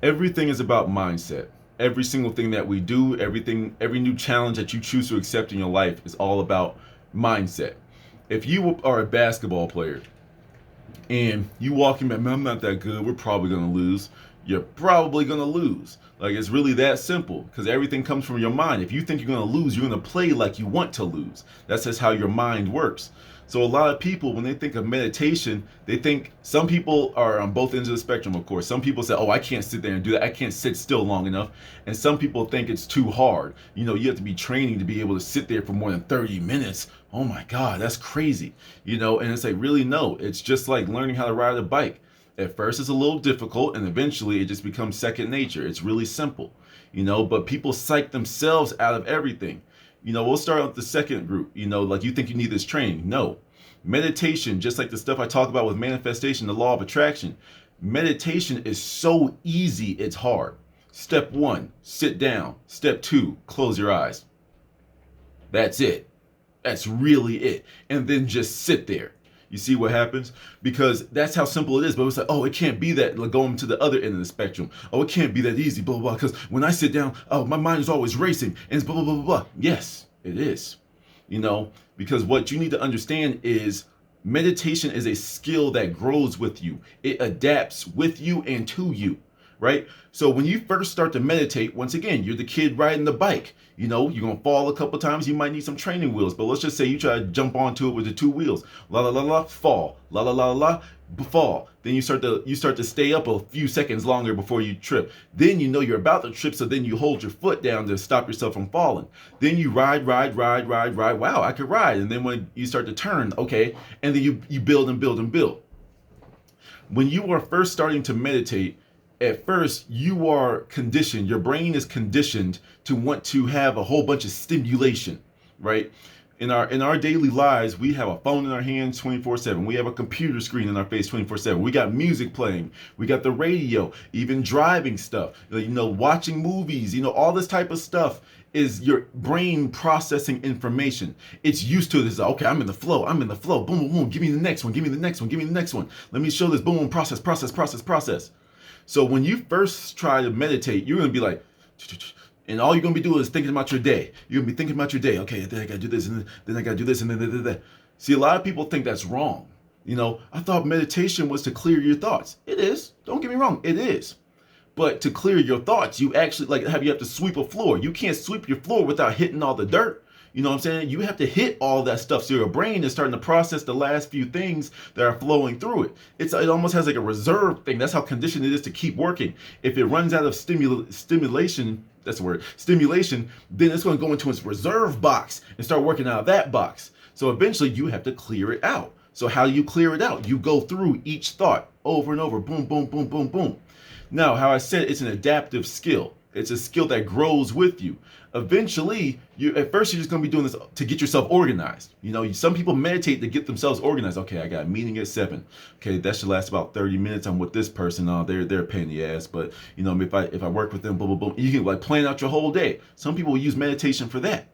Everything is about mindset. Every single thing that we do, every new challenge that you choose to accept in your life is all about mindset. If you are a basketball player and you walk in, man, I'm not that good, we're probably going to lose. You're probably going to lose. Like, it's really that simple because everything comes from your mind. If you think you're going to lose, you're going to play like you want to lose. That's just how your mind works. So a lot of people, when they think of meditation, they think, some people are on both ends of the spectrum, of course. Some people say, oh, I can't sit there and do that. I can't sit still long enough. And some people think it's too hard. You know, you have to be training to be able to sit there for more than 30 minutes. Oh my God, that's crazy. You know, and it's like, really, no. It's just like learning how to ride a bike. At first, it's a little difficult, and eventually it just becomes second nature. It's really simple, you know, but people psych themselves out of everything. You know, we'll start with the second group. You know, like, you think you need this training. No. Meditation, just like the stuff I talk about with manifestation, the law of attraction, meditation is so easy, it's hard. Step one, sit down. Step two, close your eyes. That's it. That's really it. And then just sit there. You see what happens? Because that's how simple it is. But it's like, oh, it can't be that. Like, going to the other end of the spectrum. Oh, it can't be that easy, blah, blah, blah. Because when I sit down, oh, my mind is always racing. And it's blah, blah, blah, blah, blah. Yes, it is. You know, because what you need to understand is meditation is a skill that grows with you. It adapts with you and to you, right? So when you first start to meditate, once again, you're the kid riding the bike. You know, you're going to fall a couple times. You might need some training wheels, but let's just say you try to jump onto it with the two wheels. La la la la, fall. La la la la, fall. Then you start to stay up a few seconds longer before you trip. Then you know you're about to trip, so then you hold your foot down to stop yourself from falling. Then you ride. Wow, I could ride. And then when you start to turn, okay, and then you build and build and build. When you are first starting to meditate, at first you are conditioned, your brain is conditioned to want to have a whole bunch of stimulation, right? In our daily lives, we have a phone in our hands 24/7. We have a computer screen in our face 24/7. We got music playing. We got the radio, even driving stuff, you know, watching movies, you know, all this type of stuff is your brain processing information. It's used to this. Okay, I'm in the flow. Boom, boom, boom. Give me the next one. Give me the next one. Give me the next one. Let me show this. Boom, boom. Process. So when you first try to meditate, you're going to be like, and all you're going to be doing is thinking about your day. You're going to be thinking about your day. Okay, then I got to do this, and then I got to do this, and then that. See, a lot of people think that's wrong. You know, I thought meditation was to clear your thoughts. It is. Don't get me wrong. It is. But to clear your thoughts, you actually you have to sweep a floor. You can't sweep your floor without hitting all the dirt. You know what I'm saying? You have to hit all that stuff. So your brain is starting to process the last few things that are flowing through it. It almost has like a reserve thing. That's how conditioned it is to keep working. If it runs out of stimulation, that's the word, stimulation, then it's going to go into its reserve box and start working out of that box. So eventually you have to clear it out. So how do you clear it out? You go through each thought over and over. Boom, boom, boom, boom, boom. Now, how I said, it's an adaptive skill. It's a skill that grows with you. Eventually, at first you're just going to be doing this to get yourself organized. You know, some people meditate to get themselves organized. Okay, I got a meeting at 7. Okay, that should last about 30 minutes. I'm with this person. They're a pain in the ass, but you know, if I work with them, boom, boom, boom, you can like plan out your whole day. Some people use meditation for that.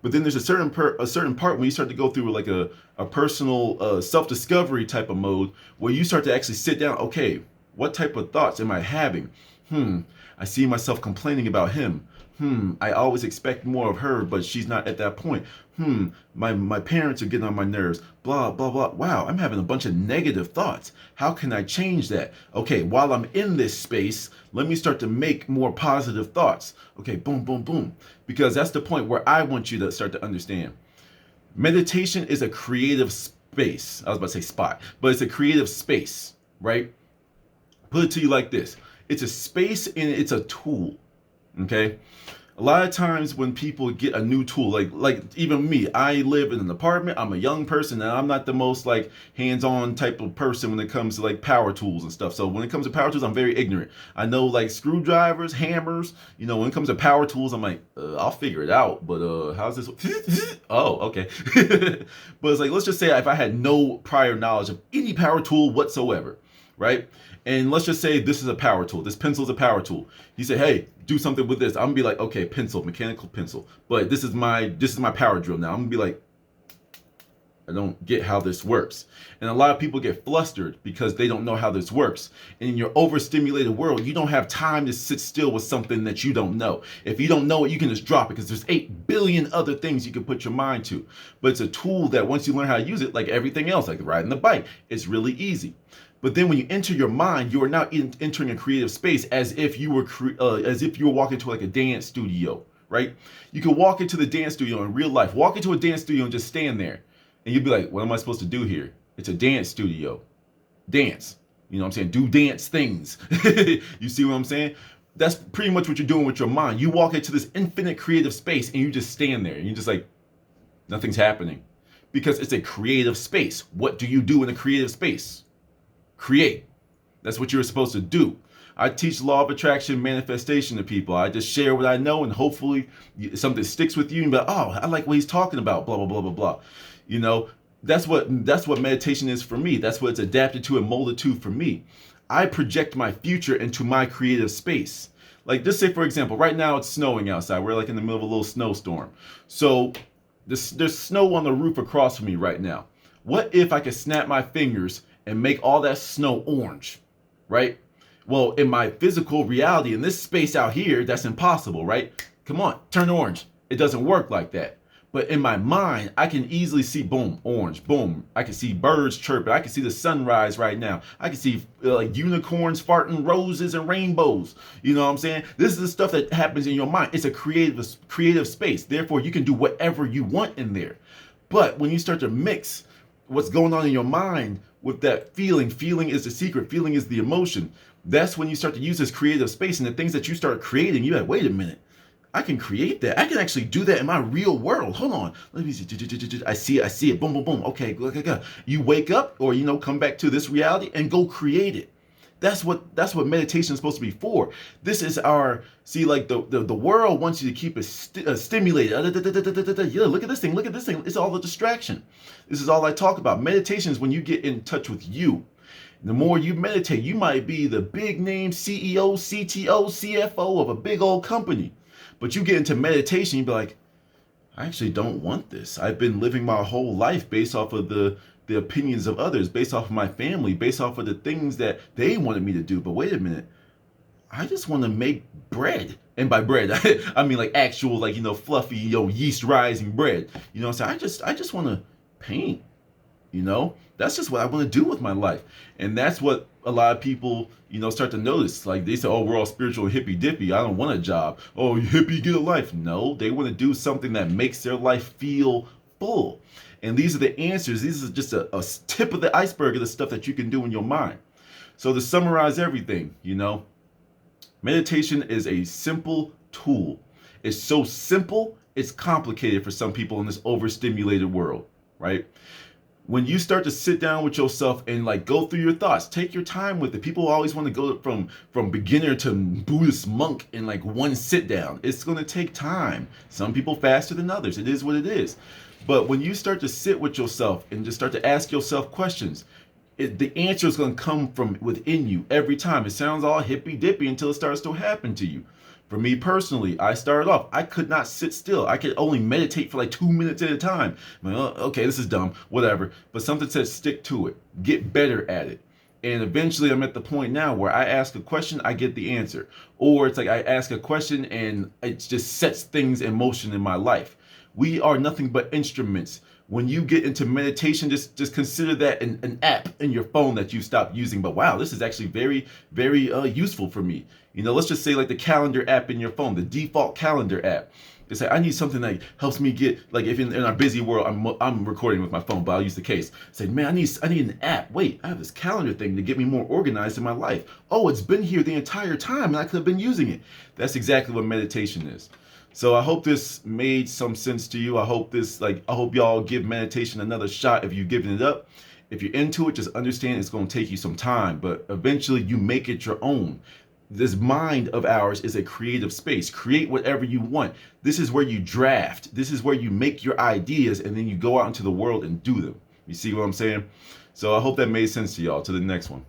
But then there's a certain part when you start to go through like a personal self-discovery type of mode where you start to actually sit down. Okay, what type of thoughts am I having? I see myself complaining about him. I always expect more of her, but she's not at that point. My parents are getting on my nerves. Blah, blah, blah. Wow, I'm having a bunch of negative thoughts. How can I change that? Okay, while I'm in this space, let me start to make more positive thoughts. Okay, boom, boom, boom. Because that's the point where I want you to start to understand. Meditation is a creative space. I was about to say spot, but it's a creative space, right? Put it to you like this. It's a space and it's a tool. Okay, a lot of times when people get a new tool, like even me, I live in an apartment. I'm a young person, and I'm not the most like hands-on type of person when it comes to like power tools and stuff. So when it comes to power tools, I'm very ignorant. I know like screwdrivers, hammers. You know, when it comes to power tools, I'm like, I'll figure it out. But how's this? Oh, okay. But it's like, let's just say if I had no prior knowledge of any power tool whatsoever, right? And let's just say this is a power tool. This pencil is a power tool. He said, hey, do something with this. I'm gonna be like, okay, pencil, mechanical pencil. But this is my power drill now. I'm gonna be like, I don't get how this works. And a lot of people get flustered because they don't know how this works. And in your overstimulated world, you don't have time to sit still with something that you don't know. If you don't know it, you can just drop it because there's 8 billion other things you can put your mind to. But it's a tool that once you learn how to use it, like everything else, like riding the bike, it's really easy. But then when you enter your mind, you are now entering a creative space as if you were walking to like a dance studio, right? You can walk into the dance studio in real life, walk into a dance studio and just stand there. And you'd be like, what am I supposed to do here? It's a dance studio. Dance. You know what I'm saying? Do dance things. You see what I'm saying? That's pretty much what you're doing with your mind. You walk into this infinite creative space and you just stand there and you're just like, nothing's happening. Because it's a creative space. What do you do in a creative space? Create. That's what you're supposed to do. I teach law of attraction manifestation to people. I just share what I know and hopefully something sticks with you and be like, oh, I like what he's talking about, blah, blah, blah, blah, blah. You know, that's what meditation is for me. That's what it's adapted to and molded to for me. I project my future into my creative space. Like, just say, for example, right now it's snowing outside. We're like in the middle of a little snowstorm. So there's snow on the roof across from me right now. What if I could snap my fingers and make all that snow orange, right? Well, in my physical reality, in this space out here, that's impossible, right? Come on, turn orange. It doesn't work like that. But in my mind, I can easily see, boom, orange, boom. I can see birds chirping. I can see the sunrise right now. I can see like unicorns farting roses and rainbows. You know what I'm saying? This is the stuff that happens in your mind. It's a creative space. Therefore, you can do whatever you want in there. But when you start to mix what's going on in your mind with that feeling is the secret, feeling is the emotion. That's when you start to use this creative space, and the things that you start creating, you're like, wait a minute. I can create that. I can actually do that in my real world. Hold on. Let me see. I see it. Boom, boom, boom. Okay, go. You wake up or, come back to this reality and go create it. That's what meditation is supposed to be for. This is like the world wants you to keep it stimulated. Yeah, look at this thing. It's all a distraction. This is all I talk about. Meditation is when you get in touch with you. The more you meditate, you might be the big name CEO, CTO, CFO of a big old company. But you get into meditation, you'd be like, I actually don't want this. I've been living my whole life based off of the opinions of others, based off of my family, based off of the things that they wanted me to do. But wait a minute, I just want to make bread. And by bread, I mean like actual, like, fluffy, yeast rising bread. You know what I'm saying? I just want to paint. That's just what I want to do with my life. And that's what a lot of people, start to notice. Like they say, oh, we're all spiritual hippy dippy. I don't want a job. Oh, you hippie, get a life. No, they want to do something that makes their life feel full. And these are the answers. These are just a tip of the iceberg of the stuff that you can do in your mind. So to summarize everything, meditation is a simple tool. It's so simple, it's complicated for some people in this overstimulated world, right? When you start to sit down with yourself and like go through your thoughts, take your time with it. People always want to go from beginner to Buddhist monk in like one sit down. It's going to take time. Some people faster than others. It is what it is. But when you start to sit with yourself and just start to ask yourself questions, the answer is going to come from within you every time. It sounds all hippy dippy until it starts to happen to you. For me personally, I started off, I could not sit still. I could only meditate for like 2 minutes at a time. I'm like, oh, okay, this is dumb, whatever. But something said stick to it, get better at it. And eventually I'm at the point now where I ask a question, I get the answer. Or it's like I ask a question and it just sets things in motion in my life. We are nothing but instruments. When you get into meditation, just consider that an app in your phone that you stopped using. But wow, this is actually very, very useful for me. Let's just say like the calendar app in your phone, the default calendar app. It's like I need something that helps me get, like if in our busy world, I'm recording with my phone, but I'll use the case. Say, man, I need an app. Wait, I have this calendar thing to get me more organized in my life. Oh, it's been here the entire time and I could have been using it. That's exactly what meditation is. So I hope this made some sense to you. I hope y'all give meditation another shot if you've given it up. If you're into it, just understand it's going to take you some time, but eventually you make it your own. This mind of ours is a creative space. Create whatever you want. This is where you draft. This is where you make your ideas and then you go out into the world and do them. You see what I'm saying? So I hope that made sense to y'all. To the next one.